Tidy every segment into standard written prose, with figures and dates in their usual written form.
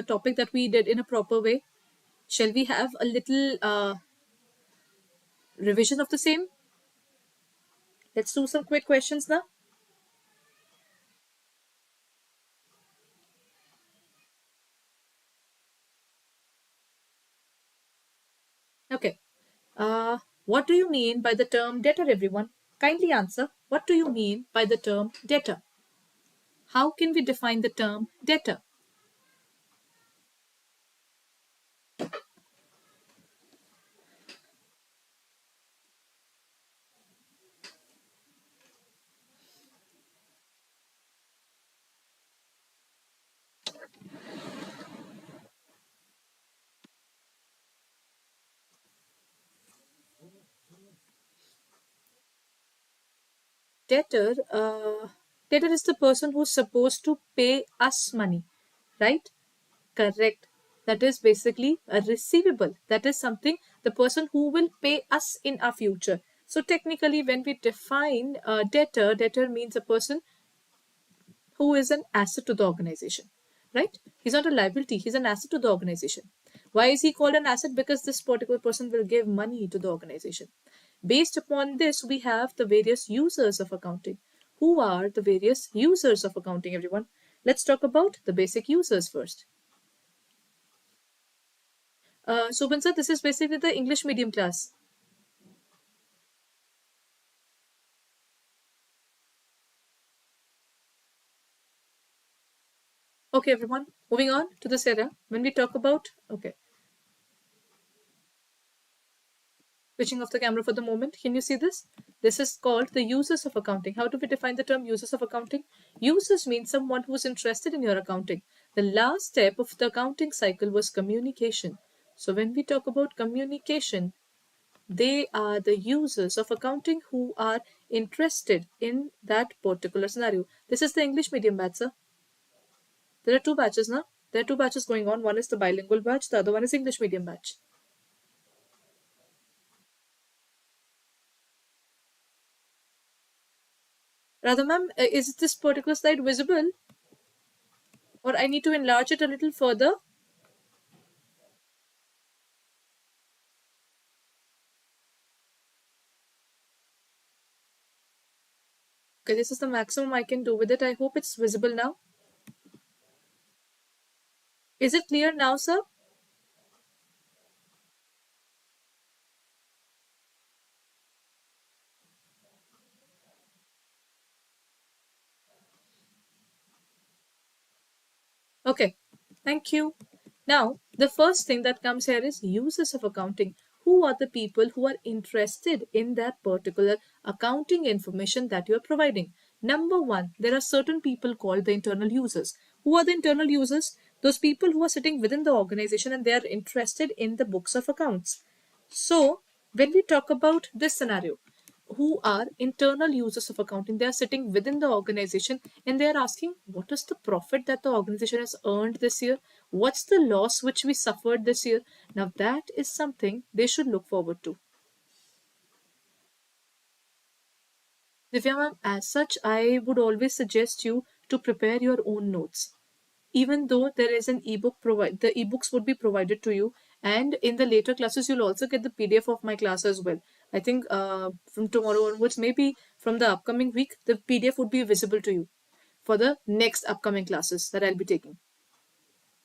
topic that we did in a proper way. Shall we have a little revision of the same? Let's do some quick questions now. Okay. What do you mean by the term debtor, everyone? Kindly answer. What do you mean by the term debtor? How can we define the term debtor? Debtor is the person who's supposed to pay us money, right? Correct. That is basically a receivable. That is something, the person who will pay us in our future. So technically, when we define debtor means a person who is an asset to the organization, right? He's not a liability, he's an asset to the organization. Why is he called an asset? Because this particular person will give money to the organization. Based upon this, we have the various users of accounting. Who are the various users of accounting, everyone? Let's talk about the basic users first. Subhan sir, this is basically the English medium class. Okay, everyone, moving on to this area. When we talk about, okay, switching off the camera for the moment. Can you see this? This is called the users of accounting. How do we define the term users of accounting? Users means someone who is interested in your accounting. The last step of the accounting cycle was communication. So when we talk about communication, they are the users of accounting who are interested in that particular scenario. This is the English medium batch, sir. There are two batches now. There are two batches going on. One is the bilingual batch, the other one is English medium batch. Radha ma'am, is this particular slide visible? Or I need to enlarge it a little further? Okay, this is the maximum I can do with it. I hope it's visible now. Is it clear now, sir? Okay, thank you. Now, the first thing that comes here is users of accounting. Who are the people who are interested in that particular accounting information that you are providing? Number one, there are certain people called the internal users. Who are the internal users? Those people who are sitting within the organization and they are interested in the books of accounts. So, when we talk about this scenario, who are internal users of accounting, they are sitting within the organization and they are asking, what is the profit that the organization has earned this year? What's the loss which we suffered this year? Now that is something they should look forward to. Divya ma'am, as such, I would always suggest you to prepare your own notes. Even though there is an ebook provide, the ebooks would be provided to you, and in the later classes you'll also get the PDF of my class as well. I think from tomorrow onwards, maybe from the upcoming week, the PDF would be visible to you for the next upcoming classes that I'll be taking.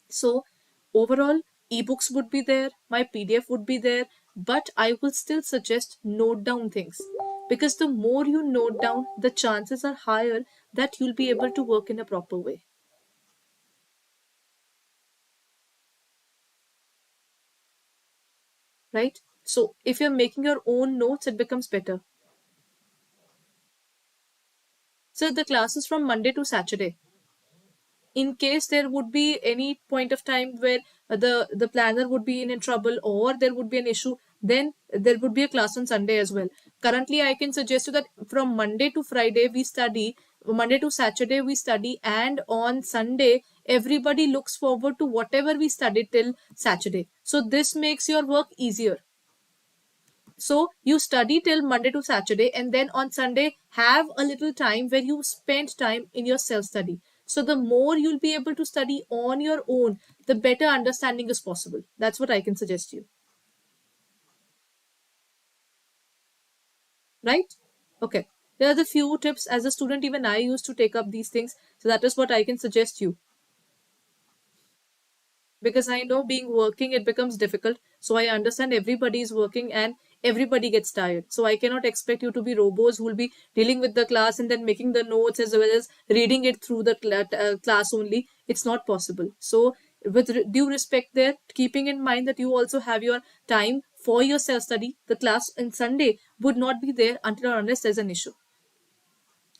So overall, ebooks would be there, my PDF would be there, but I will still suggest note down things, because the more you note down, the chances are higher that you'll be able to work in a proper way. Right? So if you're making your own notes, it becomes better. So the class is from Monday to Saturday. In case there would be any point of time where the planner would be in trouble or there would be an issue, then there would be a class on Sunday as well. Currently, I can suggest you that from Monday to Friday we study, Monday to Saturday we study, and on Sunday everybody looks forward to whatever we studied till Saturday. So this makes your work easier. So you study till Monday to Saturday, and then on Sunday have a little time where you spend time in your self-study. So the more you'll be able to study on your own, the better understanding is possible. That's what I can suggest you. Right? Okay. There are the few tips. As a student, even I used to take up these things. So that is what I can suggest you. Because I know being working, it becomes difficult. So I understand everybody is working and everybody gets tired. So I cannot expect you to be robots who will be dealing with the class and then making the notes as well as reading it through the class only. It's not possible. So with due respect there, keeping in mind that you also have your time for your self-study, the class on Sunday would not be there until or unless there's an issue.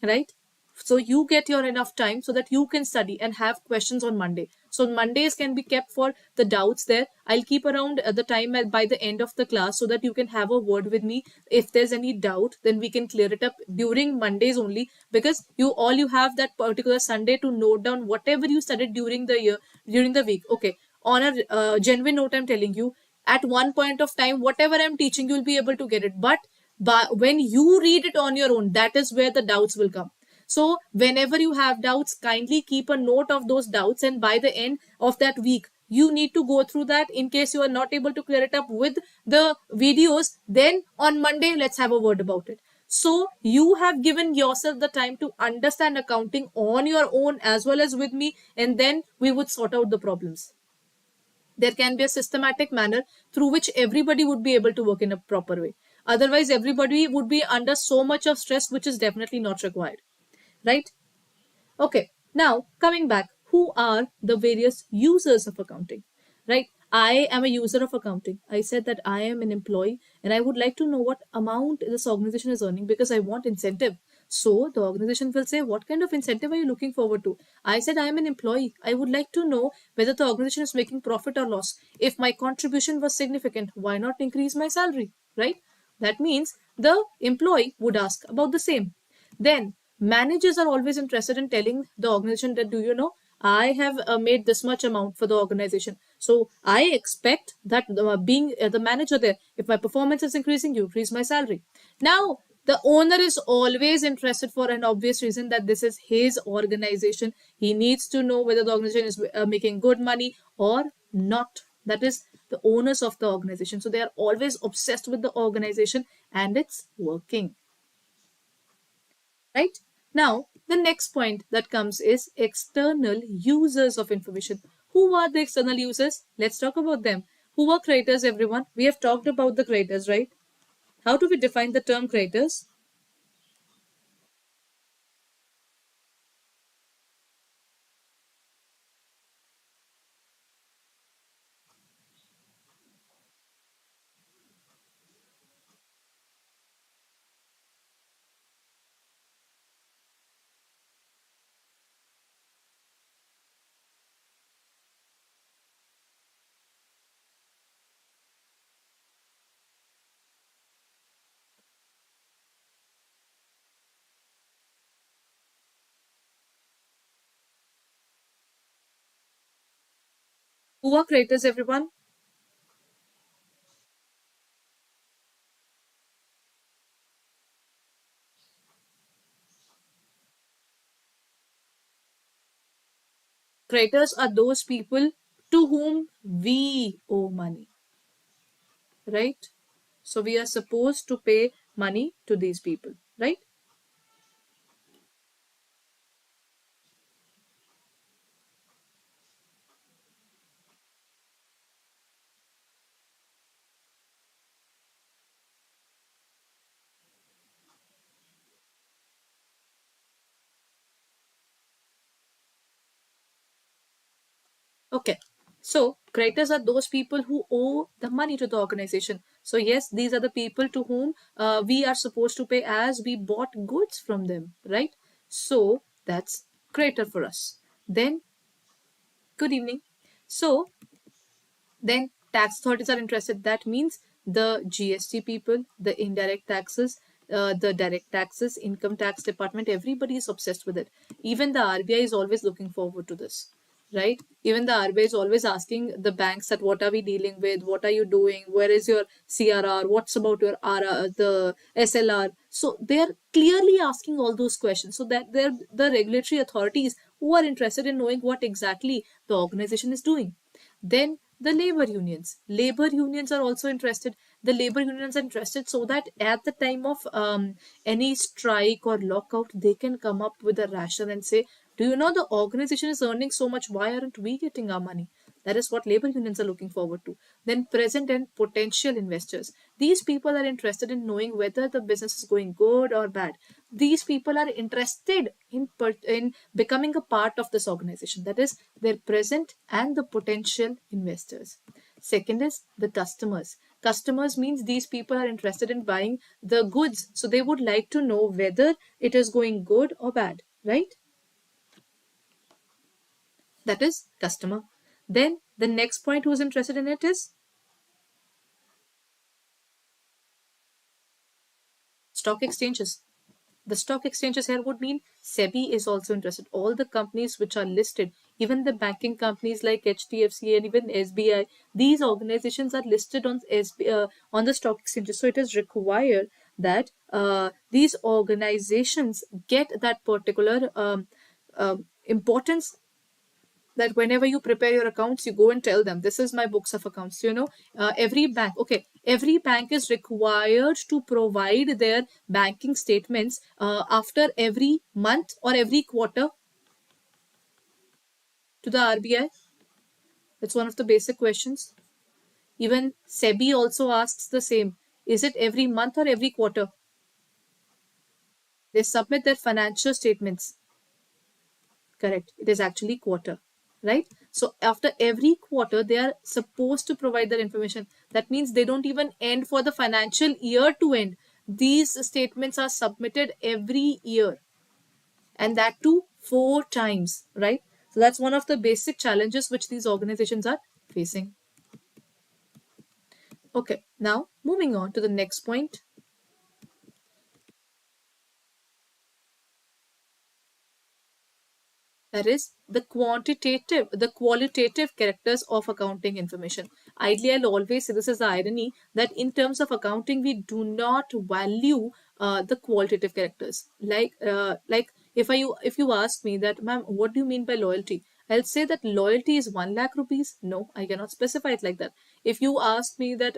Right? So you get your enough time so that you can study and have questions on Monday. So Mondays can be kept for the doubts there. I'll keep around the time by the end of the class so that you can have a word with me. If there's any doubt, then we can clear it up during Mondays only, because you have that particular Sunday to note down whatever you studied during the year, during the week. Okay. On a genuine note, I'm telling you, at one point of time, whatever I'm teaching, you'll be able to get it. But when you read it on your own, that is where the doubts will come. So whenever you have doubts, kindly keep a note of those doubts, and by the end of that week, you need to go through that. In case you are not able to clear it up with the videos, then on Monday, let's have a word about it. So you have given yourself the time to understand accounting on your own as well as with me, and then we would sort out the problems. There can be a systematic manner through which everybody would be able to work in a proper way. Otherwise, everybody would be under so much of stress, which is definitely not required. Right? Okay. Now, coming back, who are the various users of accounting? Right? I am a user of accounting. I said that I am an employee and I would like to know what amount this organization is earning because I want incentive. So the organization will say, what kind of incentive are you looking forward to? I said, I am an employee. I would like to know whether the organization is making profit or loss. If my contribution was significant, why not increase my salary? Right? That means the employee would ask about the same. Then managers are always interested in telling the organization that, do you know, I have made this much amount for the organization. So I expect that being the manager there, if my performance is increasing, you increase my salary. Now, the owner is always interested for an obvious reason that this is his organization. He needs to know whether the organization is making good money or not. That is the owners of the organization. So they are always obsessed with the organization and it's working. Right? Now, the next point that comes is external users of information. Who are the external users? Let's talk about them. Who are creators, everyone? We have talked about the creators, right? How do we define the term creators? Who are creators, everyone? Creators are those people to whom we owe money, right? So we are supposed to pay money to these people, right? Okay. So creditors are those people who owe the money to the organization. So yes, these are the people to whom we are supposed to pay as we bought goods from them, right? So that's creditor for us. Then, good evening. So then tax authorities are interested. That means the GST people, the indirect taxes, the direct taxes, income tax department, everybody is obsessed with it. Even the RBI is always looking forward to this, right? Even the RBI is always asking the banks that what are we dealing with? What are you doing? Where is your CRR? What's about your RR, the SLR? So they are clearly asking all those questions so that the regulatory authorities who are interested in knowing what exactly the organization is doing. Then the labor unions. Labor unions are also interested. The labor unions are interested so that at the time of any strike or lockout, they can come up with a ration and say, do you know the organization is earning so much? Why aren't we getting our money? That is what labor unions are looking forward to. Then present and potential investors. These people are interested in knowing whether the business is going good or bad. These people are interested in becoming a part of this organization. That is, their present and the potential investors. Second is the customers. Customers means these people are interested in buying the goods. So they would like to know whether it is going good or bad, right? That is customer. Then the next point who's interested in it is stock exchanges. The stock exchanges here would mean SEBI is also interested. All the companies which are listed, even the banking companies like HDFC and even SBI, these organizations are listed on the stock exchanges. So it is required that these organizations get that particular importance, that whenever you prepare your accounts, you go and tell them, this is my books of accounts. Every bank is required to provide their banking statements after every month or every quarter to the RBI. That's one of the basic questions. Even SEBI also asks the same. Is it every month or every quarter? They submit their financial statements. Correct. It is actually quarter, right? So after every quarter, they are supposed to provide that information. That means they don't even end for the financial year to end. These statements are submitted every year, and that too 4 times, right? So that's one of the basic challenges which these organizations are facing. Okay, now moving on to the next point. That is the qualitative characters of accounting information. Ideally, I'll always say, this is the irony, that in terms of accounting, we do not value the qualitative characters. Like if you ask me that, ma'am, what do you mean by loyalty? I'll say that loyalty is 1 lakh rupees. No, I cannot specify it like that. If you ask me that,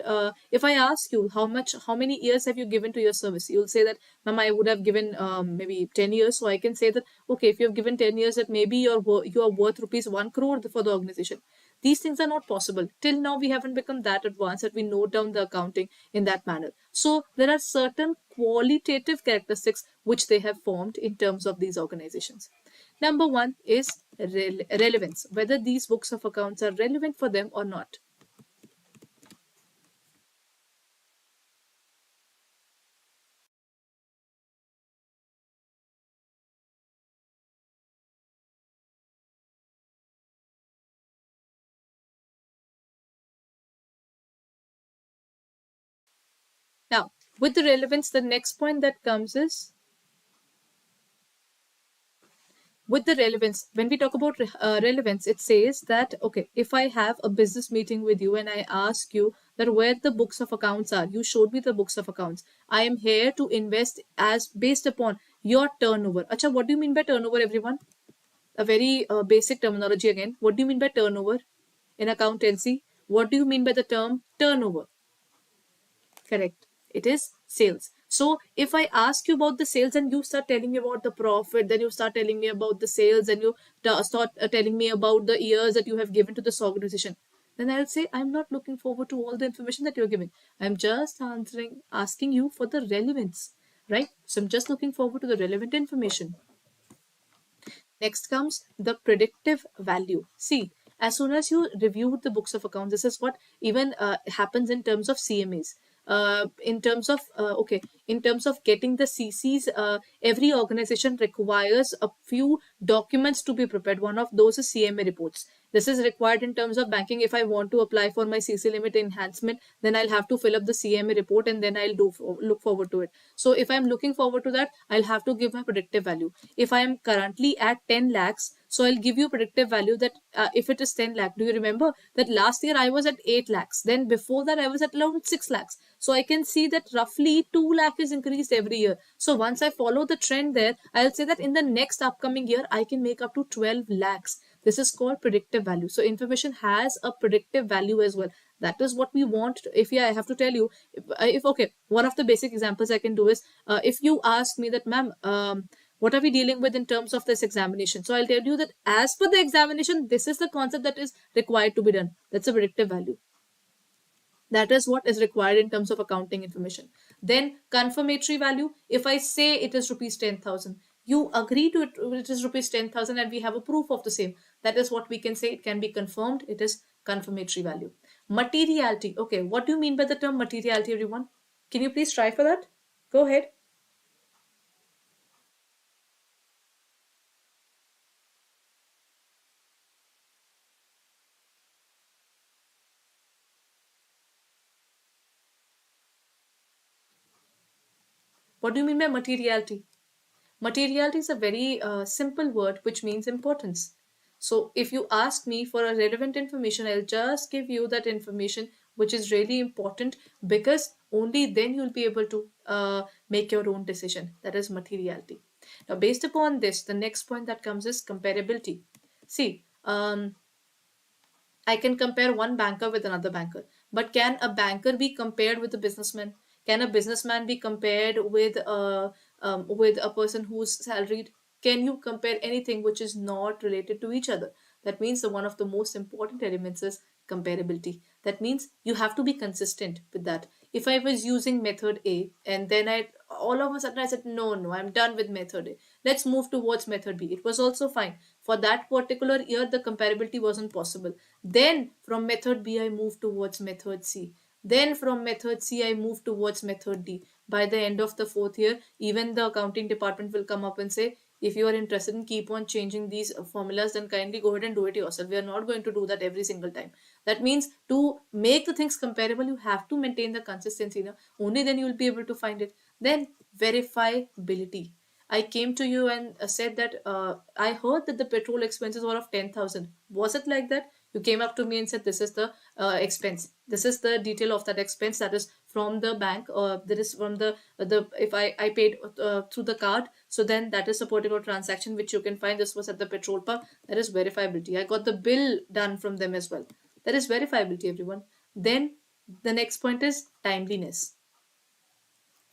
if I ask you how many years have you given to your service, you'll say that, ma'am, I would have given maybe 10 years. So I can say that, okay, if you have given 10 years, that maybe you are worth rupees 1 crore for the organization. These things are not possible. Till now, we haven't become that advanced that we note down the accounting in that manner. So there are certain qualitative characteristics which they have formed in terms of these organizations. Number one is relevance, whether these books of accounts are relevant for them or not. Now, with the relevance, the next point that comes is, with the relevance, when we talk about relevance, it says that, okay, if I have a business meeting with you and I ask you that where the books of accounts are, you showed me the books of accounts. I am here to invest as based upon your turnover. Acha, what do you mean by turnover, everyone? A very basic terminology again. What do you mean by turnover in accountancy? What do you mean by the term turnover? Correct. It is sales. So if I ask you about the sales and you start telling me about the profit, then you start telling me about the sales, and you start telling me about the years that you have given to this organization, then I'll say, I'm not looking forward to all the information that you're giving. I'm just asking you for the relevance, right? So I'm just looking forward to the relevant information. Next comes the predictive value. See, as soon as you review the books of accounts, this is what even happens in terms of CMAs. In terms of in terms of getting the CCs, every organization requires a few documents to be prepared. One of those is CMA reports. This is required in terms of banking. If I want to apply for my CC limit enhancement, then I'll have to fill up the CMA report and then I'll look forward to it. So if I'm looking forward to that, I'll have to give my predictive value. If I am currently at 10 lakhs, so I'll give you predictive value that if it is 10 lakh, do you remember that last year I was at 8 lakhs? Then before that I was at around 6 lakhs. So I can see that roughly 2 lakh is increased every year. So once I follow the trend there, I'll say that in the next upcoming year, I can make up to 12 lakhs. This is called predictive value. So information has a predictive value as well. That is what we want. If I have to tell you, if okay, one of the basic examples I can do is if you ask me that, ma'am, what are we dealing with in terms of this examination? So I'll tell you that as per the examination, this is the concept that is required to be done. That's a predictive value. That is what is required in terms of accounting information. Then confirmatory value, if I say it is rupees 10,000, you agree to it is rupees 10,000 and we have a proof of the same. That is what we can say. It can be confirmed. It is confirmatory value. Materiality. Okay, what do you mean by the term materiality, everyone? Can you please try for that? Go ahead. What do you mean by materiality? Materiality is a very simple word which means importance. So if you ask me for a relevant information, I'll just give you that information which is really important, because only then you'll be able to make your own decision. That is materiality. Now, based upon this, the next point that comes is comparability. See, I can compare one banker with another banker, but can a banker be compared with a businessman? Can a businessman be compared with a person who's salaried? Can you compare anything which is not related to each other? That means one of the most important elements is comparability. That means you have to be consistent with that. If I was using method A and then I all of a sudden I said, no, I'm done with method A. Let's move towards method B. It was also fine. For that particular year, the comparability wasn't possible. Then from method B, I moved towards method C. Then from method C, I moved towards method D. By the end of the fourth year, even the accounting department will come up and say, if you are interested in keep on changing these formulas, then kindly go ahead and do it yourself. We are not going to do that every single time. That means to make the things comparable, you have to maintain the consistency. Now, only then you will be able to find it. Then verifiability. I came to you and said that I heard that the petrol expenses were of 10,000. Was it like that? You came up to me and said, this is the expense. This is the detail of that expense that is from the bank, or that is from the if I paid through the card. So then that is a particular transaction which you can find. This was at the petrol pump. That is verifiability. I got the bill done from them as well. That is verifiability, everyone. Then the next point is timeliness.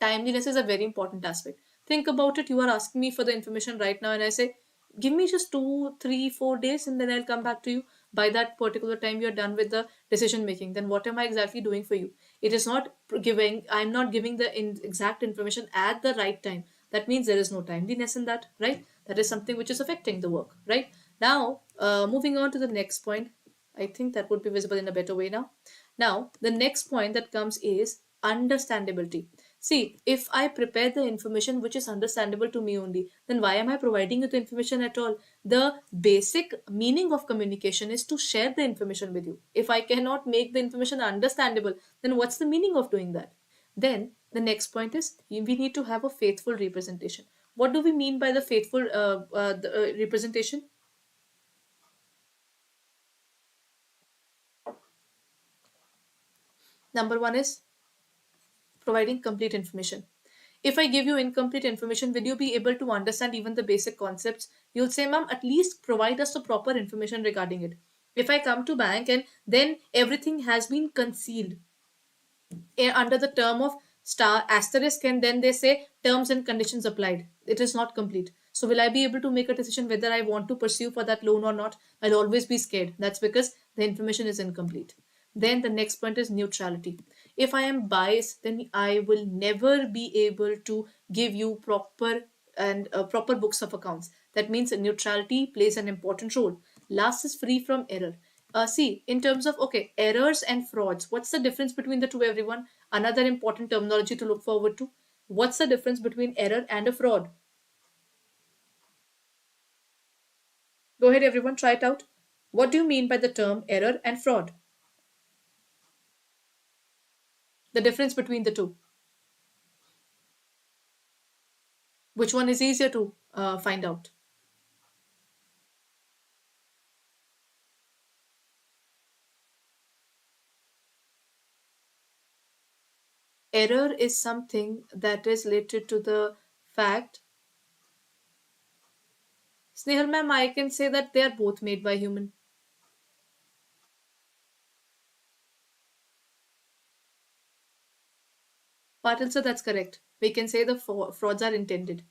Timeliness is a very important aspect. Think about it. You are asking me for the information right now, and I say, give me just 2, 3, 4 days, and then I'll come back to you. By that particular time, you're done with the decision making. Then what am I exactly doing for you? It is not giving, I'm not giving the exact information at the right time. That means there is no timeliness in that, right? That is something which is affecting the work, right? Now, moving on to the next point. I think that would be visible in a better way now. Now, the next point that comes is understandability. See, if I prepare the information which is understandable to me only, then why am I providing you the information at all? The basic meaning of communication is to share the information with you. If I cannot make the information understandable, then what's the meaning of doing that? Then the next point is we need to have a faithful representation. What do we mean by the faithful representation? Number one is providing complete information. If I give you incomplete information, will you be able to understand even the basic concepts? You'll say, ma'am, at least provide us the proper information regarding it. If I come to bank and then everything has been concealed under the term of star asterisk, and then they say terms and conditions applied, it is not complete. So will I be able to make a decision whether I want to pursue for that loan or not? I'll always be scared. That's because the information is incomplete. Then the next point is neutrality. If I am biased, then I will never be able to give you proper books of accounts. That means neutrality plays an important role. Last is free from error. See, in terms of, okay, errors and frauds, what's the difference between the two, everyone? Another important terminology to look forward to. What's the difference between error and a fraud? Go ahead, everyone, try it out. What do you mean by the term error and fraud? The difference between the two. Which one is easier to find out? Error is something that is related to the fact. Snehal ma'am, I can say that they are both made by human. Patil sir, that's correct. We can say the frauds are intended.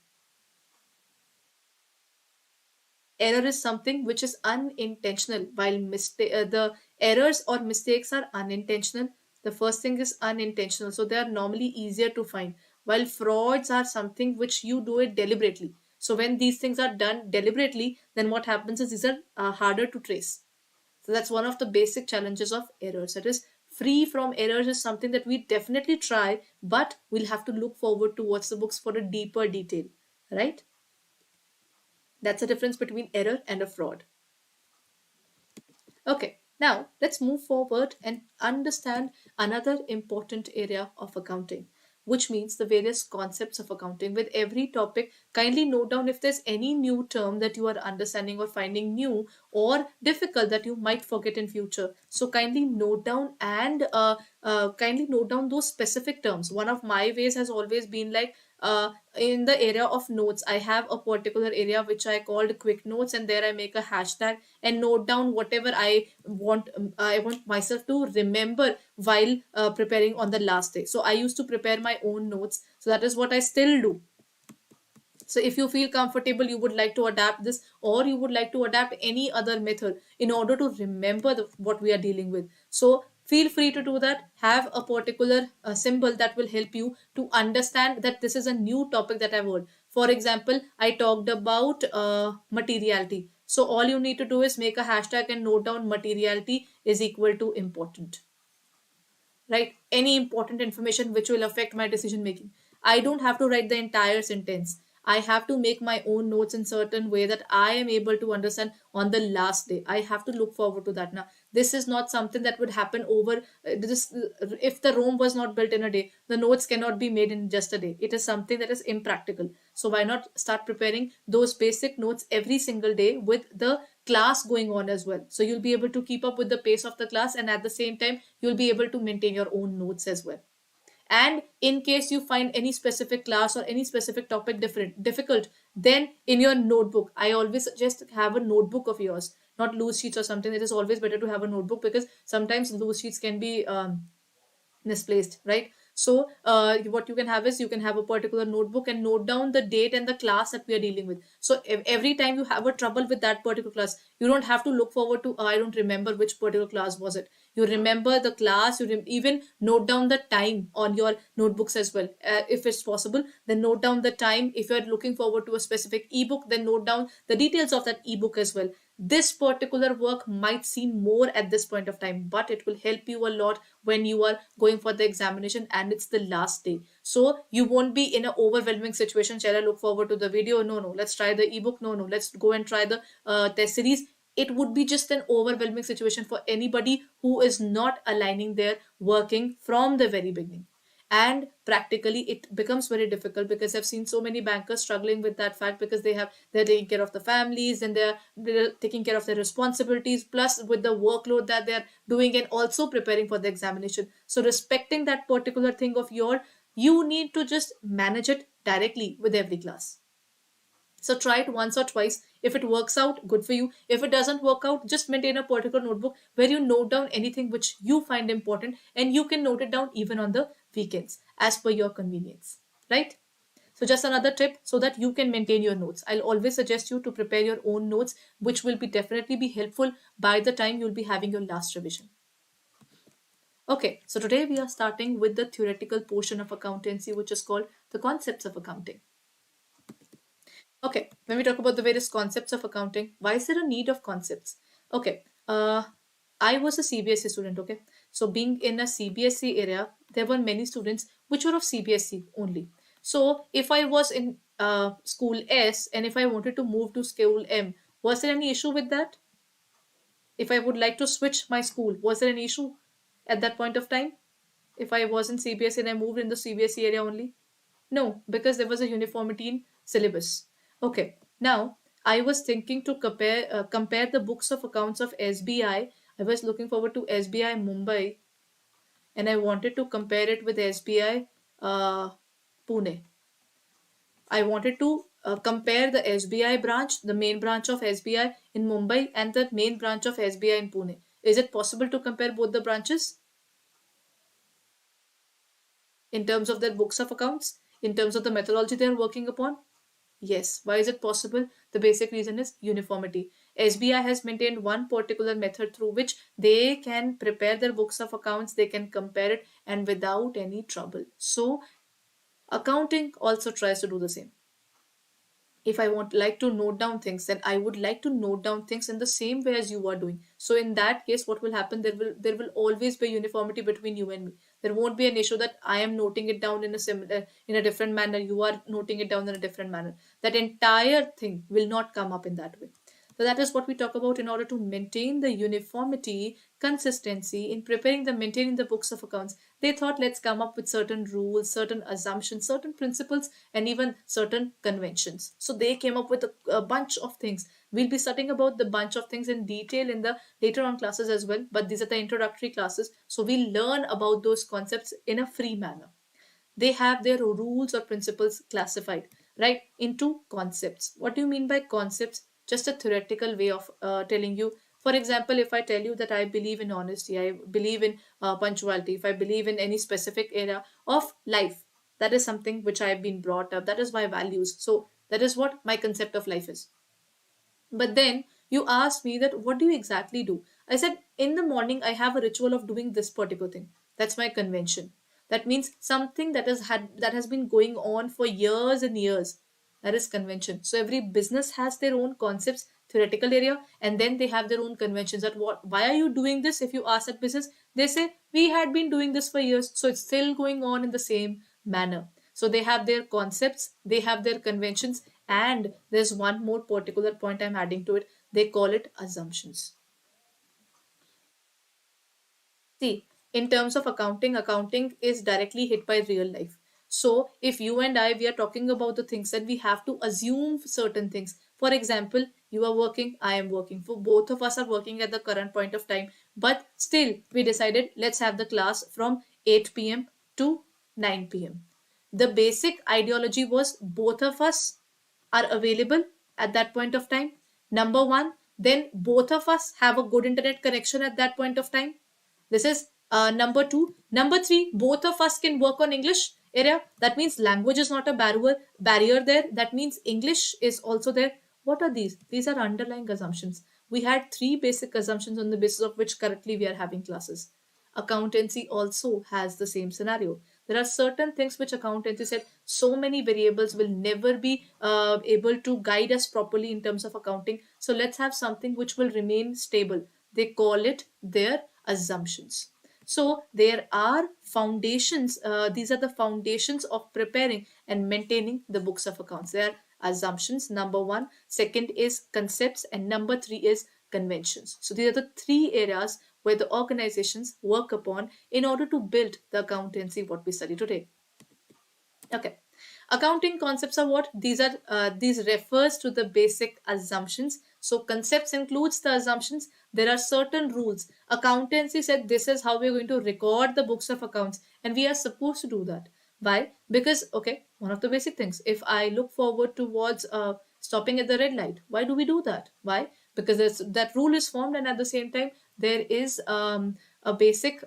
Error is something which is unintentional, while the errors or mistakes are unintentional. The first thing is unintentional, so they are normally easier to find, while frauds are something which you do it deliberately. So when these things are done deliberately, then what happens is these are harder to trace. So that's one of the basic challenges of errors. That is, free from errors is something that we definitely try, but we'll have to look forward towards the books for a deeper detail, right? That's the difference between error and a fraud. Okay, now let's move forward and understand another important area of accounting, which means the various concepts of accounting. With every topic, kindly note down if there's any new term that you are understanding or finding new or difficult that you might forget in future. So kindly note down and kindly note down those specific terms. One of my ways has always been like in the area of notes, I have a particular area which I called quick notes, and there I make a hashtag and note down whatever I want myself to remember while preparing on the last day. So I used to prepare my own notes, so that is what I still do. So if you feel comfortable, you would like to adapt this, or you would like to adapt any other method in order to remember what we are dealing with. So feel free to do that. Have a particular symbol that will help you to understand that this is a new topic that I've heard. For example, I talked about materiality. So all you need to do is make a hashtag and note down materiality is equal to important, right? Any important information which will affect my decision making. I don't have to write the entire sentence. I have to make my own notes in certain way that I am able to understand on the last day. I have to look forward to that. Now, this is not something that would happen over this. If the Rome was not built in a day, the notes cannot be made in just a day. It is something that is impractical. So why not start preparing those basic notes every single day with the class going on as well? So you'll be able to keep up with the pace of the class, and at the same time you'll be able to maintain your own notes as well. And in case you find any specific class or any specific topic difficult, then in your notebook, I always suggest have a notebook of yours, not loose sheets or something. It is always better to have a notebook because sometimes loose sheets can be misplaced, right? So what you can have is you can have a particular notebook and note down the date and the class that we are dealing with. So every time you have a trouble with that particular class, you don't have to look forward to, I don't remember which particular class was it. You remember the class. You even note down the time on your notebooks as well, if it's possible. Then note down the time. If you're looking forward to a specific ebook, then note down the details of that ebook as well. This particular work might seem more at this point of time, but it will help you a lot when you are going for the examination and it's the last day. So you won't be in an overwhelming situation. Shall I look forward to the video? No, no. Let's try the ebook. No, no. Let's go and try the test series. It would be just an overwhelming situation for anybody who is not aligning their working from the very beginning. And practically it becomes very difficult because I've seen so many bankers struggling with that fact because they're taking care of the families and they're taking care of their responsibilities, plus with the workload that they're doing and also preparing for the examination. So respecting that particular thing of your, you need to just manage it directly with every class. So try it once or twice. If it works out, good for you. If it doesn't work out, just maintain a particular notebook where you note down anything which you find important, and you can note it down even on the weekends as per your convenience, right? So just another tip so that you can maintain your notes. I'll always suggest you to prepare your own notes, which will be definitely be helpful by the time you'll be having your last revision. Okay, so today we are starting with the theoretical portion of accountancy, which is called the concepts of accounting. Okay, when we talk about the various concepts of accounting, why is there a need of concepts? Okay, I was a CBSE student, okay? So being in a CBSE area, there were many students which were of CBSE only. So if I was in school S and if I wanted to move to school M, was there any issue with that? If I would like to switch my school, was there an issue at that point of time? If I was in CBSE and I moved in the CBSE area only? No, because there was a uniformity in syllabus. Okay, now I was thinking to compare the books of accounts of SBI. I was looking forward to SBI Mumbai, and I wanted to compare it with SBI Pune. I wanted to compare the SBI branch, the main branch of SBI in Mumbai, and the main branch of SBI in Pune. Is it possible to compare both the branches in terms of their books of accounts, in terms of the methodology they are working upon? Yes. Why is it possible? The basic reason is uniformity. SBI has maintained one particular method through which they can prepare their books of accounts, they can compare it, and without any trouble. So, accounting also tries to do the same. If I want like to note down things, then I would like to note down things in the same way as you are doing. So in that case, what will happen? There will always be uniformity between you and me. There won't be an issue that I am noting it down in a similar in a different manner. You are noting it down in a different manner. That entire thing will not come up in that way. So that is what we talk about in order to maintain the uniformity, consistency in preparing the maintaining the books of accounts. They thought let's come up with certain rules, certain assumptions, certain principles, and even certain conventions. So they came up with a bunch of things. We'll be studying about the bunch of things in detail in the later on classes as well, but these are the introductory classes. So we learn about those concepts in a free manner. They have their rules or principles classified right into concepts. What do you mean by concepts? Just a theoretical way of telling you. For example, if I tell you that I believe in honesty, I believe in punctuality, if I believe in any specific area of life, that is something which I have been brought up, that is my values. So that is what my concept of life is. But then you asked me that what do you exactly do? I said in the morning I have a ritual of doing this particular thing. That's my convention. That means something that has been going on for years and years. That is convention. So every business has their own concepts, theoretical area, and then they have their own conventions. That what why are you doing this? If you ask that business, they say we had been doing this for years, so it's still going on in the same manner. So they have their concepts, they have their conventions, and there's one more particular point I'm adding to it. They call it assumptions. See, in terms of accounting, accounting is directly hit by real life. So if you and I, we are talking about the things that we have to assume certain things. For example, you are working, I am working. For both of us are working at the current point of time. But still, we decided let's have the class from 8 p.m. to 9 p.m. The basic ideology was both of us are available at that point of time. Number one, then both of us have a good internet connection at that point of time. This is number two. Number three, both of us can work on English area. That means language is not a barrier there. That means English is also there. What are these? These are underlying assumptions. We had three basic assumptions on the basis of which currently we are having classes. Accountancy also has the same scenario. There are certain things which accountancy said so many variables will never be able to guide us properly in terms of accounting. So let's have something which will remain stable. They call it their assumptions. So there are foundations. These are the foundations of preparing and maintaining the books of accounts. There are assumptions, number one. Second is concepts, and number three is conventions. So these are the three areas where the organizations work upon in order to build the accountancy what we study today. Okay. Accounting concepts are what? These refers to the basic assumptions. So concepts includes the assumptions. There are certain rules. Accountancy said this is how we're going to record the books of accounts, and we are supposed to do that. Why? Because okay, one of the basic things. If I look forward towards stopping at the red light, why do we do that? Why? Because that rule is formed, and at the same time there is a basic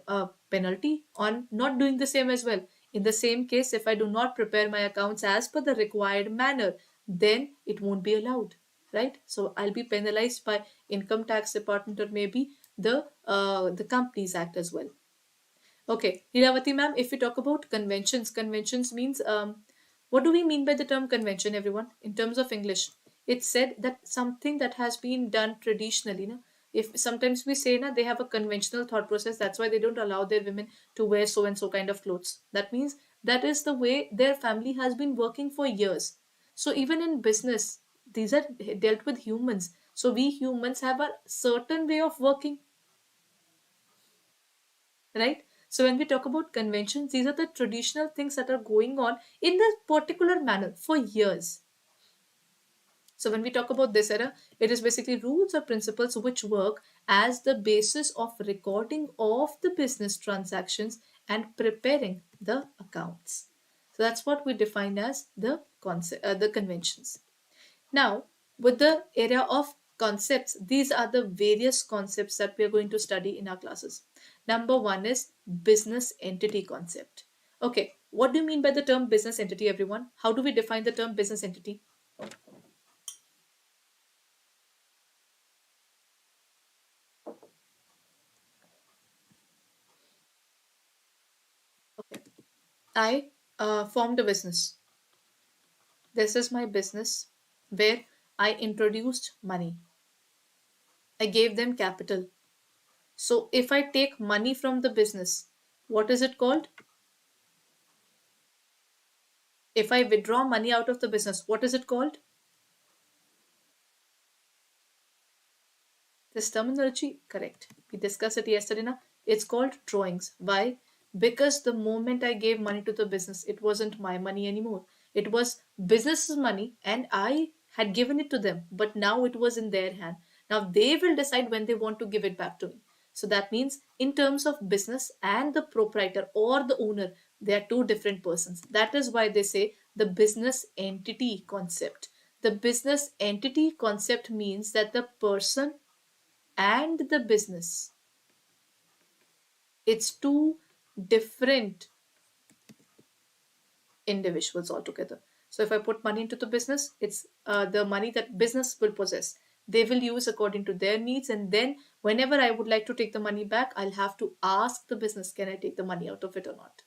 penalty on not doing the same as well. In the same case, if I do not prepare my accounts as per the required manner, then it won't be allowed, right? So I'll be penalized by income tax department or maybe the Companies Act as well. Okay, Lilavati ma'am, if we talk about conventions, conventions means what do we mean by the term convention, everyone? In terms of English, it's said that something that has been done traditionally. Na? If sometimes we say na, they have a conventional thought process, that's why they don't allow their women to wear so and so kind of clothes. That means that is the way their family has been working for years. So even in business, these are dealt with humans. So we humans have a certain way of working, right? So when we talk about conventions, these are the traditional things that are going on in this particular manner for years. So when we talk about this era, it is basically rules or principles which work as the basis of recording of the business transactions and preparing the accounts. So that's what we define as the the conventions. Now, with the area of concepts, these are the various concepts that we are going to study in our classes. Number one is business entity concept. Okay, what do you mean by the term business entity, everyone? How do we define the term business entity? Okay, I formed a business. This is my business where I introduced money. I gave them capital. So if I take money from the business, what is it called? If I withdraw money out of the business, what is it called? This terminology, correct. We discussed it yesterday now. It's called drawings. Why? Because the moment I gave money to the business, it wasn't my money anymore. It was business's money and I had given it to them, but now it was in their hand. Now they will decide when they want to give it back to me. So that means in terms of business and the proprietor or the owner, they are two different persons. That is why they say the business entity concept. The business entity concept means that the person and the business, it's two different individuals altogether. So if I put money into the business, it's the money that business will possess. They will use according to their needs, and then whenever I would like to take the money back, I'll have to ask the business, can I take the money out of it or not?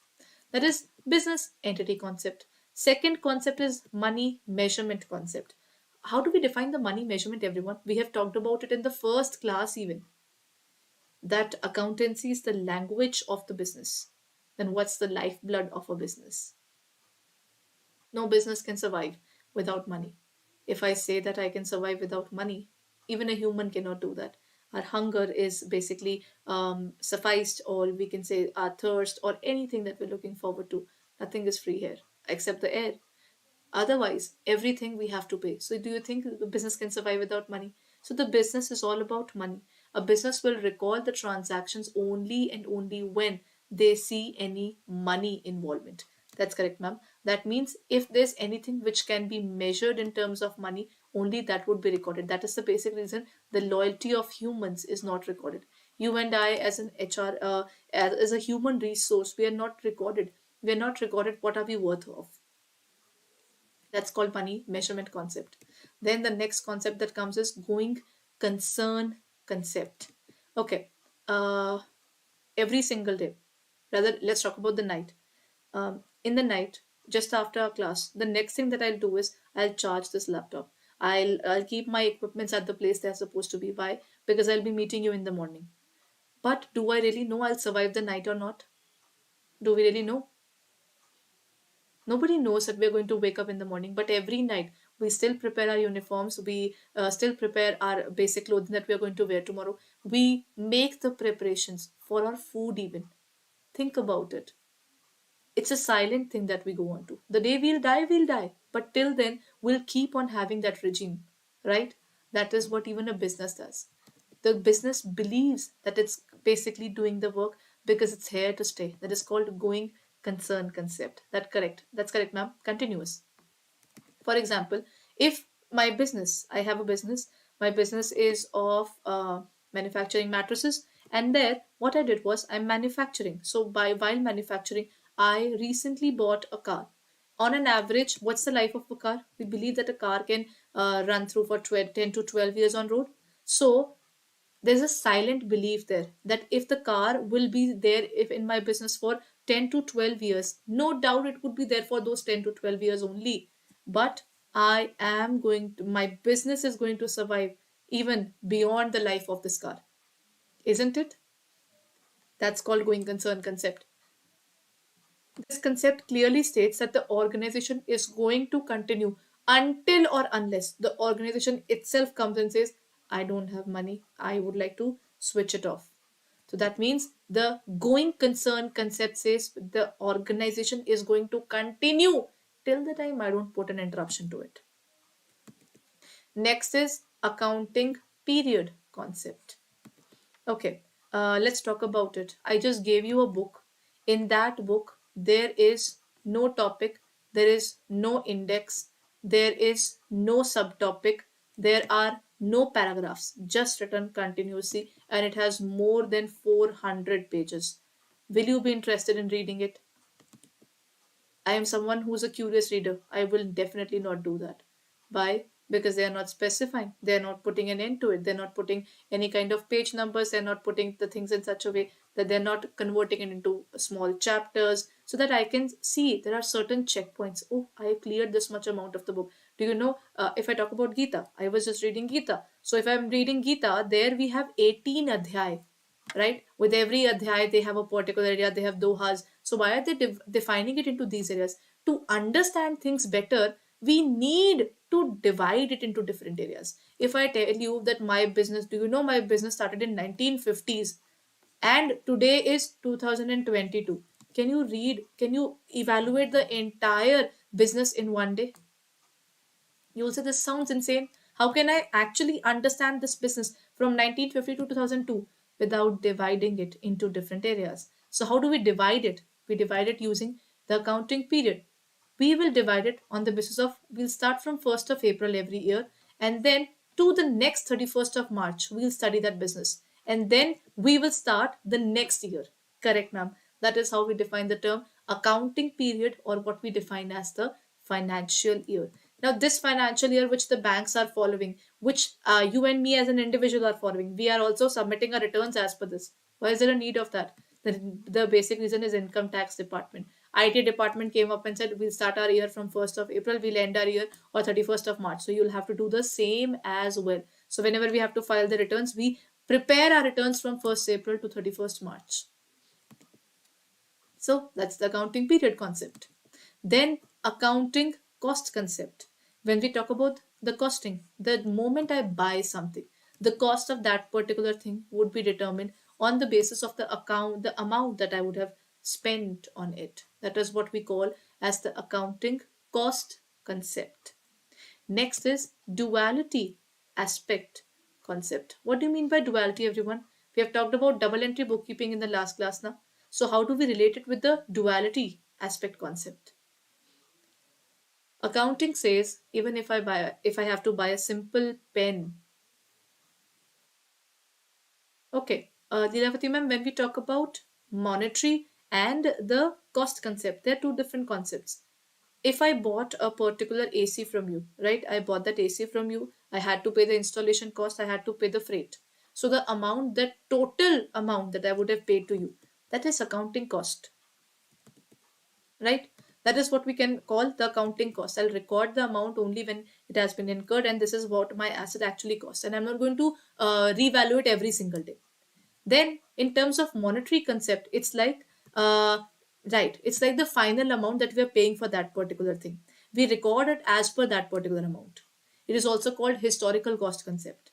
That is business entity concept. Second concept is money measurement concept. How do we define the money measurement, everyone? We have talked about it in the first class even, that accountancy is the language of the business. Then what's the lifeblood of a business? No business can survive without money. If I say that I can survive without money, even a human cannot do that. Our hunger is basically sufficed, or we can say our thirst, or anything that we're looking forward to. Nothing is free here except the air. Otherwise, everything we have to pay. So, do you think the business can survive without money? So, the business is all about money. A business will record the transactions only and only when they see any money involvement. That's correct, ma'am. That means if there's anything which can be measured in terms of money, only that would be recorded. That is the basic reason the loyalty of humans is not recorded. You and I, as an HR, as a human resource, we are not recorded. We are not recorded. What are we worth of? That's called money measurement concept. Then the next concept that comes is going concern concept. Okay. Every single day. Rather, let's talk about the night. In the night, just after our class, the next thing that I'll do is I'll charge this laptop. I'll keep my equipments at the place they're supposed to be. Why? Because I'll be meeting you in the morning. But do I really know I'll survive the night or not? Do we really know? Nobody knows that we're going to wake up in the morning, but every night we still prepare our uniforms, we still prepare our basic clothing that we are going to wear tomorrow. We make the preparations for our food, even. Think about it. It's a silent thing that we go on to. The day we'll die, we'll die. But till then, we'll keep on having that regime, right? That is what even a business does. The business believes that it's basically doing the work because it's here to stay. That is called going concern concept. That's correct, ma'am. Continuous. For example, if my business, I have a business, my business is of manufacturing mattresses, and there what I did was I'm manufacturing. So by while manufacturing, I recently bought a car. On an average, what's the life of a car? We believe that a car can run through for 12, 10 to 12 years on road. So there's a silent belief there that if the car will be there if in my business for 10 to 12 years, no doubt it would be there for those 10 to 12 years only. But my business is going to survive even beyond the life of this car, isn't it? That's called going concern concept. This concept clearly states that the organization is going to continue until or unless the organization itself comes and says, I don't have money, I would like to switch it off. So that means the going concern concept says the organization is going to continue till the time I don't put an interruption to it. Next is accounting period concept. Okay, let's talk about it. I just gave you a book. In that book, there is no topic, there is no index, there is no subtopic, there are no paragraphs, just written continuously, and it has more than 400 pages. Will you be interested in reading it? I am someone who's a curious reader. I will definitely not do that. Why? Because they are not specifying. They are not putting an end to it. They're not putting any kind of page numbers. They're not putting the things in such a way that they're not converting it into small chapters so that I can see there are certain checkpoints. Oh, I have cleared this much amount of the book. Do you know, if I talk about Gita, I was just reading Gita. So if I'm reading Gita, there we have 18 adhyay, right? With every adhyay, they have a particular area, they have dohas. So why are they defining it into these areas? To understand things better, we need to divide it into different areas. If I tell you that my business, do you know my business started in 1950s and today is 2022? Can you read, can you evaluate the entire business in one day? You will say this sounds insane. How can I actually understand this business from 1950 to 2002 without dividing it into different areas? So, how do we divide it? We divide it using the accounting period. We will divide it on the basis of we'll start from 1st of April every year and then to the next 31st of March, we'll study that business. And then we will start the next year. Correct, ma'am. That is how we define the term accounting period or what we define as the financial year. Now, this financial year, which the banks are following, which you and me as an individual are following, we are also submitting our returns as per this. Why is there a need of that? The basic reason is income tax department. IT department came up and said, we'll start our year from 1st of April, we'll end our year or 31st of March. So you'll have to do the same as well. So whenever we have to file the returns, we prepare our returns from 1st April to 31st March. So that's the accounting period concept. Then accounting cost concept. When we talk about the costing, the moment I buy something, the cost of that particular thing would be determined on the basis of the amount that I would have spent on it. That is what we call as the accounting cost concept. Next is duality aspect concept. What do you mean by duality, everyone? We have talked about double entry bookkeeping in the last class now. So how do we relate it with the duality aspect concept? Accounting says even if I have to buy a simple pen. Okay, Leelavati ma'am, when we talk about monetary and the cost concept, there are two different concepts. If I bought a particular AC from you, right? I bought that AC from you. I had to pay the installation cost. I had to pay the freight. So the amount, the total amount that I would have paid to you, that is accounting cost, right? That is what we can call the accounting cost. I'll record the amount only when it has been incurred, and this is what my asset actually costs. And I'm not going to revalue every single day. Then, in terms of monetary concept, it's like right, it's like the final amount that we are paying for that particular thing. We record it as per that particular amount. It is also called historical cost concept.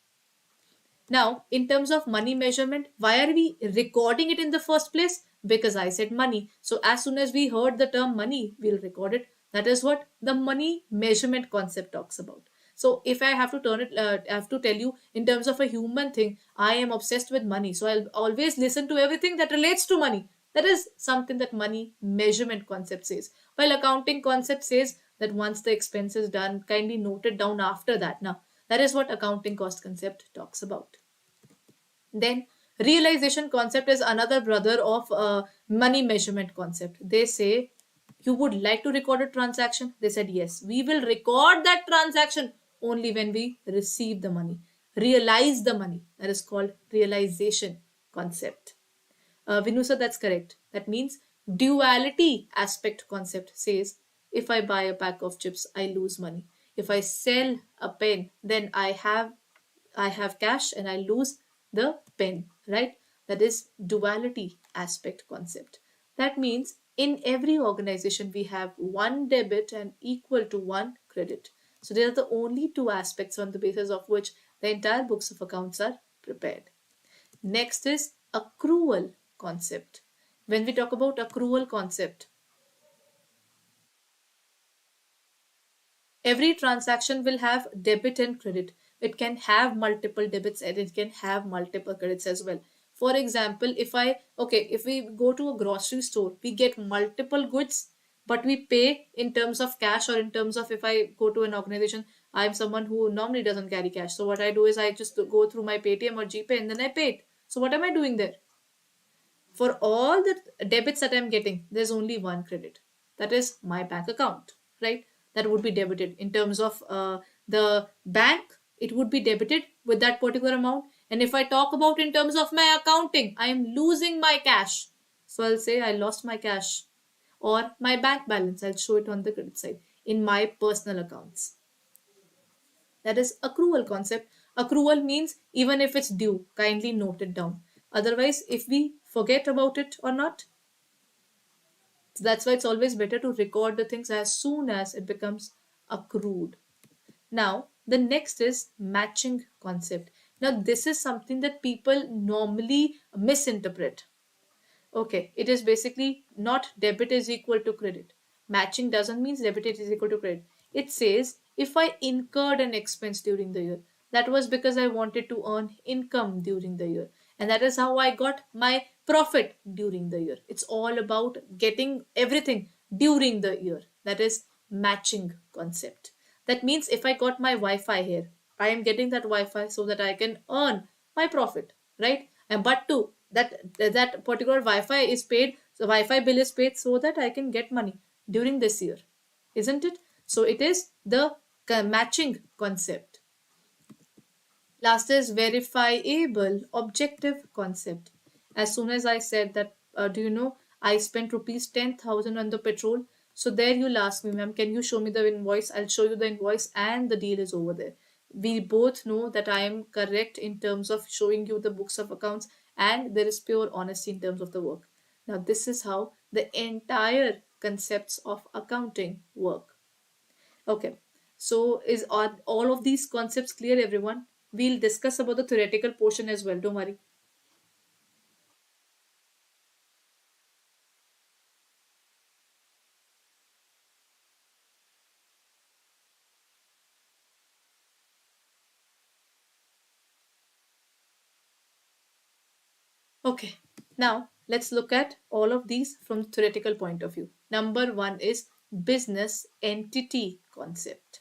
Now, in terms of money measurement, why are we recording it in the first place? Because I said money. So as soon as we heard the term money, we'll record it. That is what the money measurement concept talks about. So if I have to turn it, I have to tell you in terms of a human thing, I am obsessed with money. So I'll always listen to everything that relates to money. That is something that money measurement concept says. While accounting concept says that once the expense is done, kindly note it down after that. Now, that is what accounting cost concept talks about. Then realization concept is another brother of money measurement concept. They say, you would like to record a transaction? They said, yes, we will record that transaction only when we receive the money, realize the money. That is called realization concept. Vinusa, that's correct. That means duality aspect concept says, if I buy a pack of chips, I lose money. If I sell a pen, then I have cash and I lose the pen, right? That is duality aspect concept. That means in every organization we have one debit and equal to one credit. So they are the only two aspects on the basis of which The entire books of accounts are prepared. Next is accrual concept. When we talk about accrual concept, every transaction will have debit and credit. It can have multiple debits and it can have multiple credits as well. For example, if we go to a grocery store, we get multiple goods, but we pay in terms of cash, or in terms of, if I go to an organization, I'm someone who normally doesn't carry cash. So what I do is I just go through my Paytm or GPay and then I pay it. So what am I doing there? For all the debits that I'm getting, there's only one credit. That is my bank account, right? That would be debited. In terms of the bank, it would be debited with that particular amount. And if I talk about in terms of my accounting, I am losing my cash. So I'll say I lost my cash, or my bank balance. I'll show it on the credit side in my personal accounts. That is accrual concept. Accrual means even if it's due, kindly note it down. Otherwise, if we forget about it or not, so that's why it's always better to record the things as soon as it becomes accrued. Now, the next is matching concept. Now, this is something that people normally misinterpret. Okay, it is basically not debit is equal to credit. Matching doesn't mean debit is equal to credit. It says if I incurred an expense during the year, that was because I wanted to earn income during the year. And that is how I got my profit during the year. It's all about getting everything during the year. That is matching concept. That means if I got my Wi-Fi here, I am getting that Wi-Fi so that I can earn my profit, right? And but too, that particular Wi-Fi is paid, so Wi-Fi bill is paid so that I can get money during this year, isn't it? So it is the matching concept. Last is verifiable objective concept. As soon as I said that, do you know, I spent rupees 10,000 on the petrol. So there you'll ask me, ma'am, can you show me the invoice? I'll show you the invoice and the deal is over there. We both know that I am correct in terms of showing you the books of accounts, and there is pure honesty in terms of the work. Now, this is how the entire concepts of accounting work. Okay, so is all of these concepts clear, everyone? We'll discuss about the theoretical portion as well. Don't worry. Okay, now let's look at all of these from theoretical point of view. Number one is business entity concept.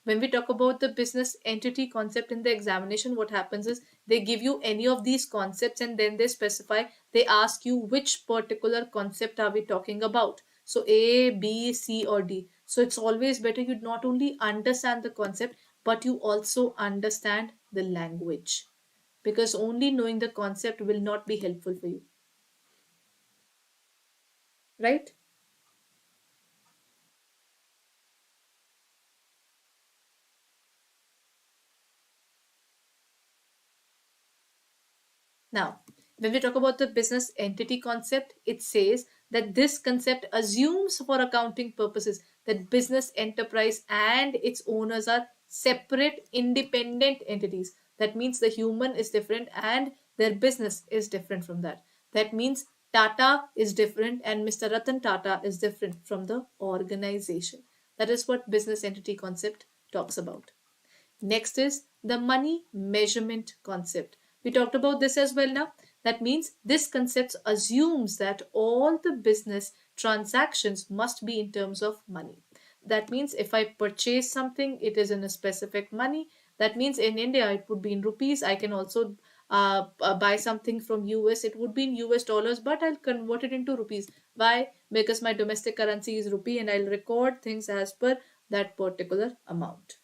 When we talk about the business entity concept in the examination, what happens is they give you any of these concepts and then they specify, they ask you which particular concept are we talking about. So A, B, C or D. So it's always better you not only understand the concept, but you also understand the language, because only knowing the concept will not be helpful for you, right? Now, when we talk about the business entity concept, it says that this concept assumes for accounting purposes that business enterprise and its owners are separate independent entities. That means the human is different and their business is different from that. That means Tata is different and Mr. Ratan Tata is different from the organization. That is what business entity concept talks about. Next is the money measurement concept. We talked about this as well now. That means this concept assumes that all the business transactions must be in terms of money. That means if I purchase something, it is in a specific money. That means in India, it would be in rupees. I can also buy something from US, it would be in US dollars, but I'll convert it into rupees. Why? Because my domestic currency is rupee and I'll record things as per that particular amount.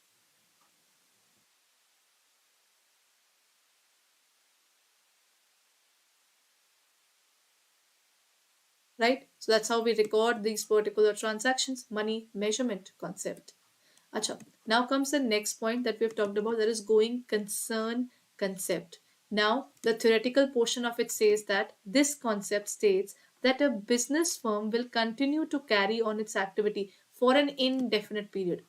Right? So that's how we record these particular transactions, money measurement concept. Acha. Now comes the next point that we've talked about, that is going concern concept. Now, the theoretical portion of it says that this concept states that a business firm will continue to carry on its activity for an indefinite period.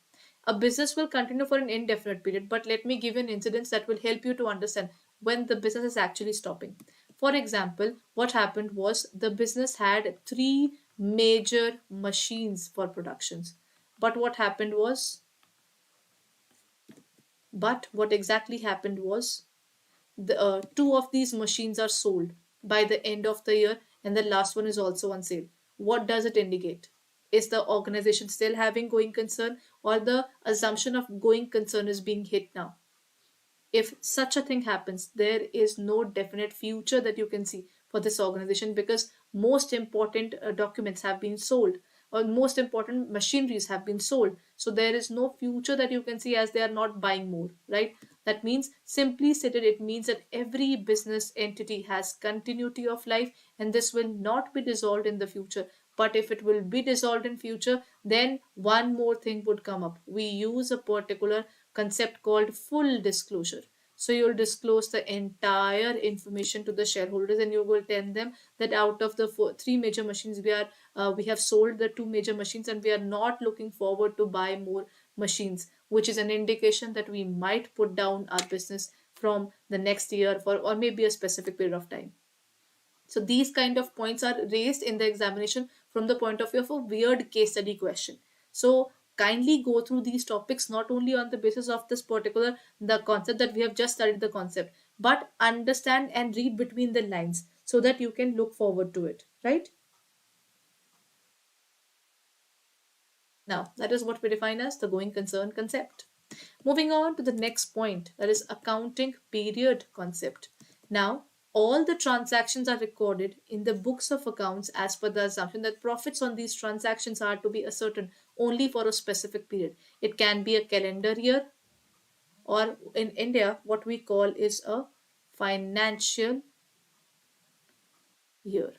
A business will continue for an indefinite period, but let me give you an incident that will help you to understand when the business is actually stopping. For example, what happened was the business had three major machines for productions. But what happened was, but what exactly happened was two of these machines are sold by the end of the year, and the last one is also on sale. What does it indicate? Is the organization still having going concern, or the assumption of going concern is being hit now? If such a thing happens, there is no definite future that you can see for this organization, because most important documents have been sold, or most important machineries have been sold. So there is no future that you can see, as they are not buying more, right? That means, simply stated, it means that every business entity has continuity of life, and this will not be dissolved in the future. But if it will be dissolved in future, then one more thing would come up. We use a particular concept called full disclosure. So you'll disclose the entire information to the shareholders, and you will tell them that out of the three major machines, we have sold the two major machines, and we are not looking forward to buy more machines, which is an indication that we might put down our business from the next year for, or maybe a specific period of time. So these kind of points are raised in the examination from the point of view of a weird case study question. So kindly go through these topics not only on the basis of this particular the concept that we have just studied the concept, but understand and read between the lines so that you can look forward to it, right? Now, that is what we define as the going concern concept. Moving on to the next point, that is accounting period concept. Now, all the transactions are recorded in the books of accounts as per the assumption that profits on these transactions are to be ascertained only for a specific period. It can be a calendar year, or in India, what we call is a financial year.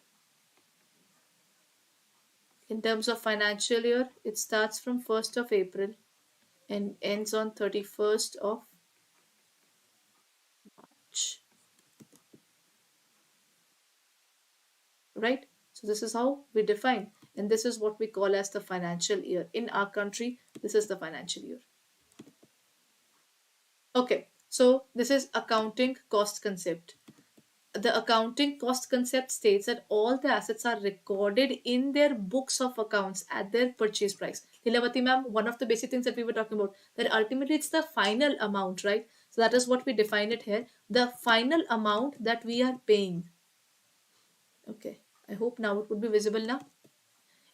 In terms of financial year, it starts from 1st of April and ends on 31st of March. Right? So this is how we define, and this is what we call as the financial year. In our country, this is the financial year. Okay, so this is accounting cost concept. The accounting cost concept states that all the assets are recorded in their books of accounts at their purchase price. Lilavati ma'am, one of the basic things that we were talking about, that ultimately it's the final amount, right? So that is what we define it here. The final amount that we are paying. Okay, I hope now it would be visible now.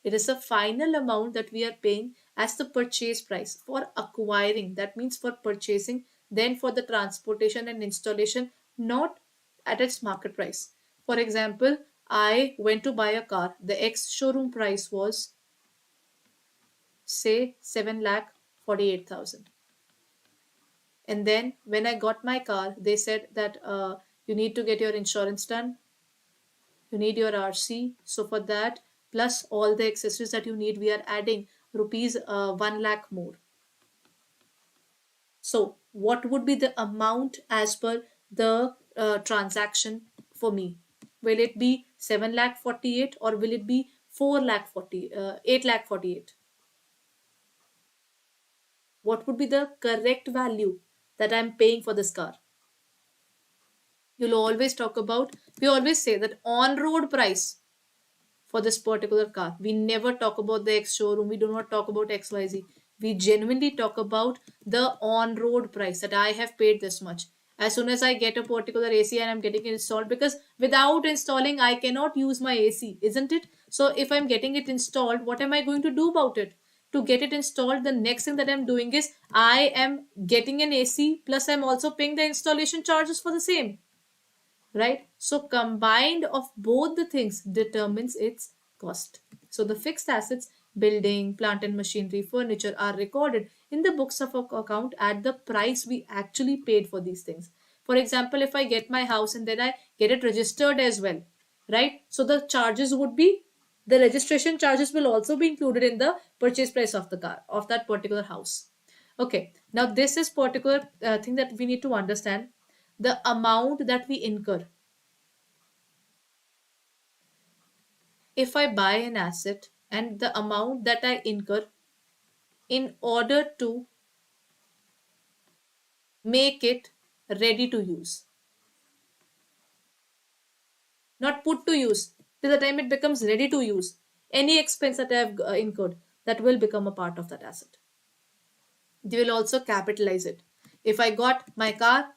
It is the final amount that we are paying as the purchase price for acquiring. That means for purchasing, then for the transportation and installation, not at its market price. For example, I went to buy a car. The ex showroom price was, say, 7,48,000. And then when I got my car, they said that you need to get your insurance done, you need your RC. So for that, plus all the accessories that you need, we are adding rupees 1 lakh more. So what would be the amount as per the transaction for me? Will it be 7 lakh 48, or will it be 4 lakh 40, 8 lakh 48? What would be the correct value that I'm paying for this car? You'll always talk about, we always say that on road price for this particular car. We never talk about the X showroom. We do not talk about XYZ. We genuinely talk about the on-road price, that I have paid this much. As soon as I get a particular AC and I'm getting it installed, because without installing, I cannot use my AC, isn't it? So if I'm getting it installed, what am I going to do about it? To get it installed, the next thing that I'm doing is I am getting an AC, plus I'm also paying the installation charges for the same, right? So combined of both the things determines its cost. So the fixed assets, building, plant and machinery, furniture, are recorded in the books of account at the price we actually paid for these things. For example, if I get my house and then I get it registered as well, right? So the charges would be, the registration charges will also be included in the purchase price of the car, of that particular house. Okay, now this is particular thing that we need to understand, the amount that we incur. If I buy an asset, and the amount that I incur in order to make it ready to use. Not put to use. Till the time it becomes ready to use. Any expense that I have incurred, that will become a part of that asset. They will also capitalize it. If I got my car,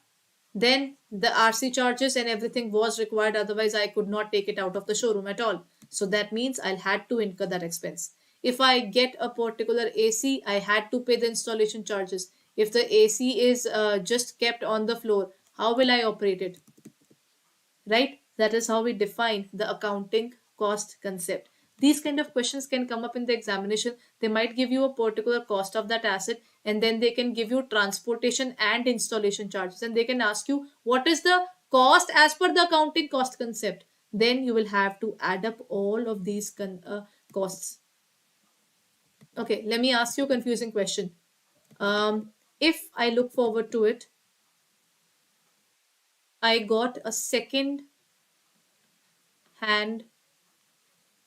then the RC charges and everything was required. Otherwise, I could not take it out of the showroom at all. So that means I'll had to incur that expense. If I get a particular AC, I had to pay the installation charges. If the AC is just kept on the floor, how will I operate it? Right? That is how we define the accounting cost concept. These kind of questions can come up in the examination. They might give you a particular cost of that asset, and then they can give you transportation and installation charges, and they can ask you what is the cost as per the accounting cost concept. Then you will have to add up all of these costs. Okay, let me ask you a confusing question. If I look forward to it, I got a second hand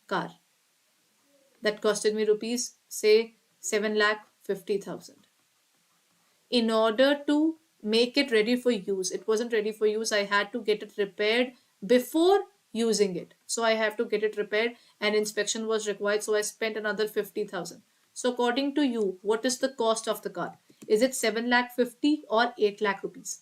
car that costed me rupees, say 7,50,000. In order to make it ready for use, it wasn't ready for use. I had to get it repaired before using it. So I have to get it repaired, and inspection was required. So I spent another 50,000. So according to you, what is the cost of the car? Is it 7,50,000 or 8,00,000 rupees?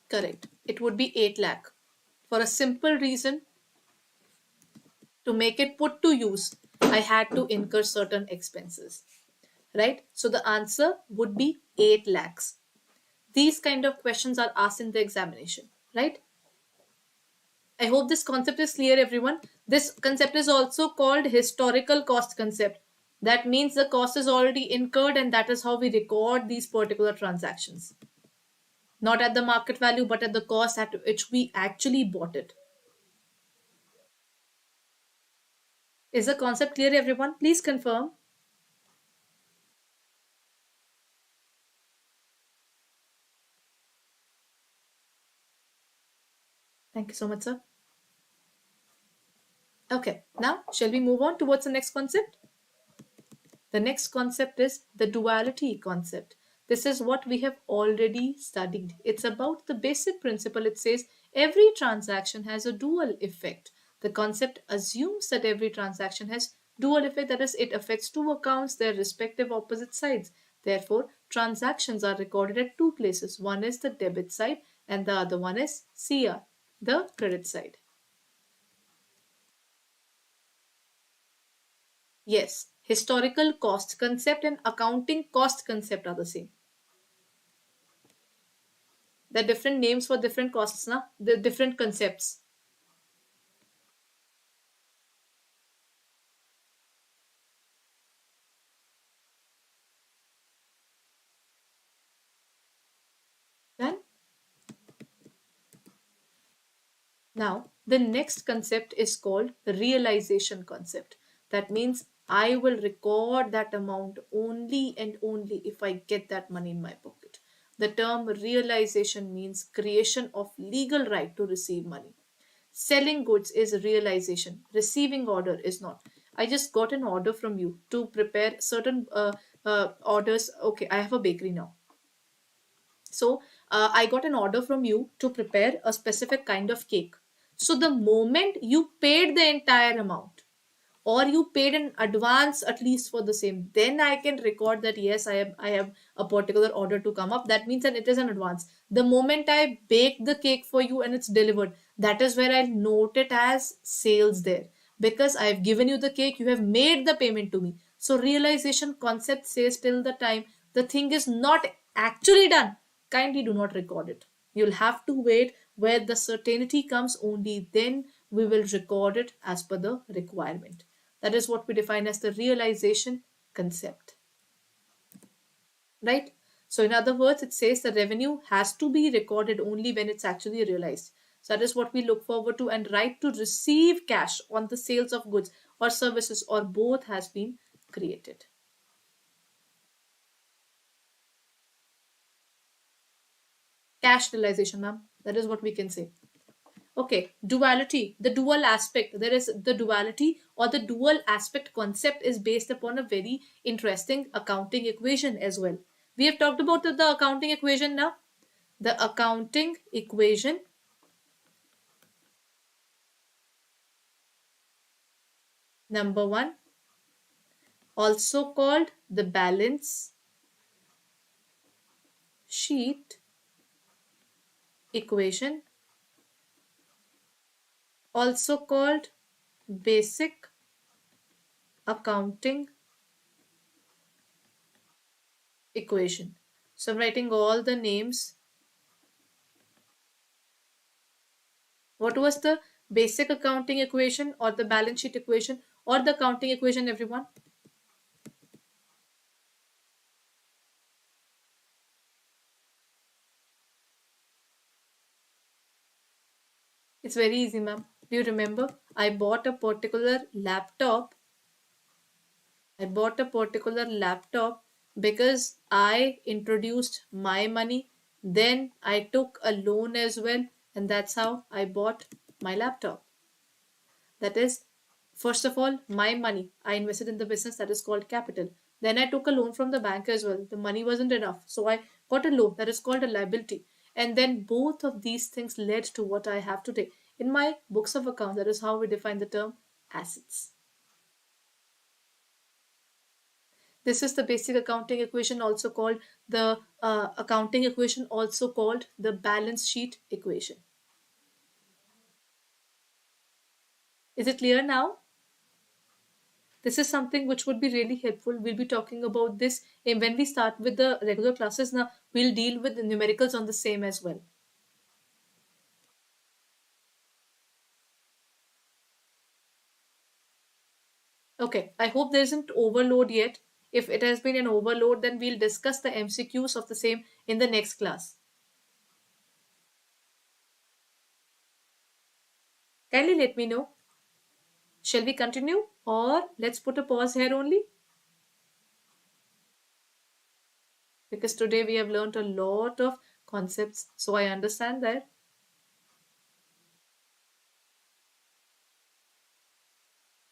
Correct. It would be 8,00,000. For a simple reason, to make it put to use, I had to incur certain expenses. Right? So the answer would be 8 lakhs. These kind of questions are asked in the examination. Right? I hope this concept is clear, everyone. This concept is also called historical cost concept. That means the cost is already incurred, and that is how we record these particular transactions. Not at the market value, but at the cost at which we actually bought it. Is the concept clear, everyone? Please confirm. Thank you so much, sir. Okay, now shall we move on towards the next concept? The next concept is the duality concept. This is what we have already studied. It's about the basic principle. It says every transaction has a dual effect. The concept assumes that every transaction has dual effect, that is, it affects two accounts, their respective opposite sides. Therefore, transactions are recorded at two places. One is the debit side and the other one is CR, the credit side. Yes, historical cost concept and accounting cost concept are the same. There are different names for different costs, na? The different concepts. Then now the next concept is called realization concept. That means I will record that amount only and only if I get that money in my pocket. The term realization means creation of legal right to receive money. Selling goods is realization. Receiving order is not. I just got an order from you to prepare certain orders. Okay, I have a bakery now. So I got an order from you to prepare a specific kind of cake. So the moment you paid the entire amount, or you paid in advance at least for the same, then I can record that yes, I have a particular order to come up. That means that it is an advance. The moment I bake the cake for you and it's delivered, that is where I note it as sales there, because I have given you the cake, you have made the payment to me. So realization concept says till the time the thing is not actually done, kindly do not record it. You'll have to wait where the certainty comes, only then we will record it as per the requirement. That is what we define as the realization concept. Right? So, in other words, it says the revenue has to be recorded only when it's actually realized. So, that is what we look forward to, and right to receive cash on the sales of goods or services or both has been created. Cash realization, ma'am. That is what we can say. Okay, duality, the dual aspect. There is the duality or the dual aspect concept is based upon a very interesting accounting equation as well. We have talked about the accounting equation now. The accounting equation number one, also called the balance sheet equation, also called basic accounting equation. So I'm writing all the names. What was the basic accounting equation or the balance sheet equation or the accounting equation, everyone? It's very easy, ma'am. Do you remember? I bought a particular laptop. I bought a particular laptop because I introduced my money. Then I took a loan as well, and that's how I bought my laptop. That is, first of all, my money. I invested in the business, that is called capital. Then I took a loan from the bank as well. The money wasn't enough. So I got a loan that is called a liability. And then both of these things led to what I have today. In my books of accounts, that is how we define the term assets. This is the basic accounting equation, also called the accounting equation, also called the balance sheet equation. Is it clear now? This is something which would be really helpful. We'll be talking about this when we start with the regular classes. Now we'll deal with the numericals on the same as well. Okay, I hope there isn't overload yet. If it has been an overload, then we'll discuss the MCQs of the same in the next class. Kindly let me know. Shall we continue or let's put a pause here only? Because today we have learned a lot of concepts. So I understand that.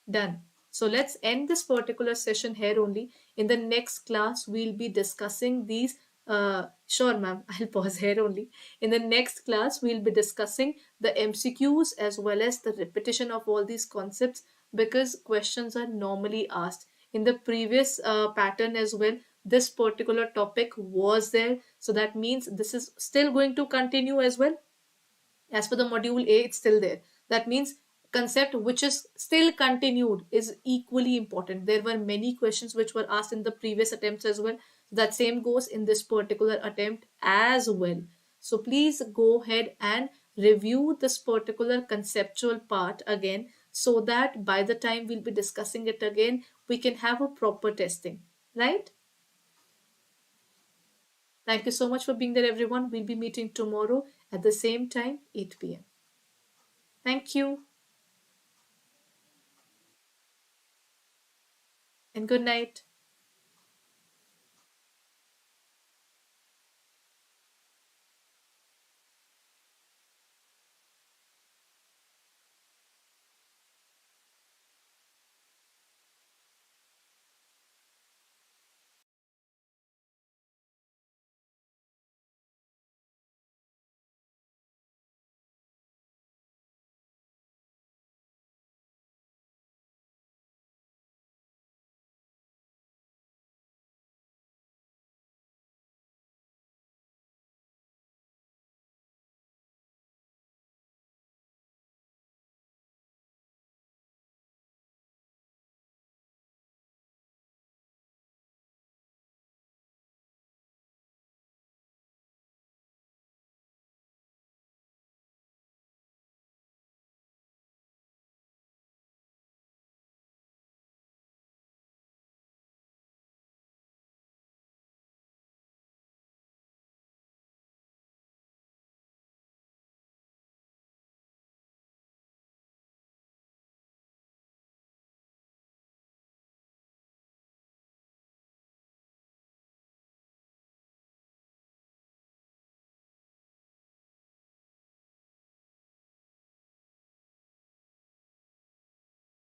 Done. So let's end this particular session here only. In the next class, we'll be discussing these. Sure, ma'am. I'll pause here only. In the next class, we'll be discussing the MCQs as well as the repetition of all these concepts because questions are normally asked. In the previous pattern as well, this particular topic was there. So that means this is still going to continue as well. As per the module A, it's still there. That means concept which is still continued is equally important. There were many questions which were asked in the previous attempts as well. That same goes in this particular attempt as well. So please go ahead and review this particular conceptual part again so that by the time we'll be discussing it again, we can have a proper testing, right? Thank you so much for being there, everyone. We'll be meeting tomorrow at the same time, 8 p.m. Thank you and good night.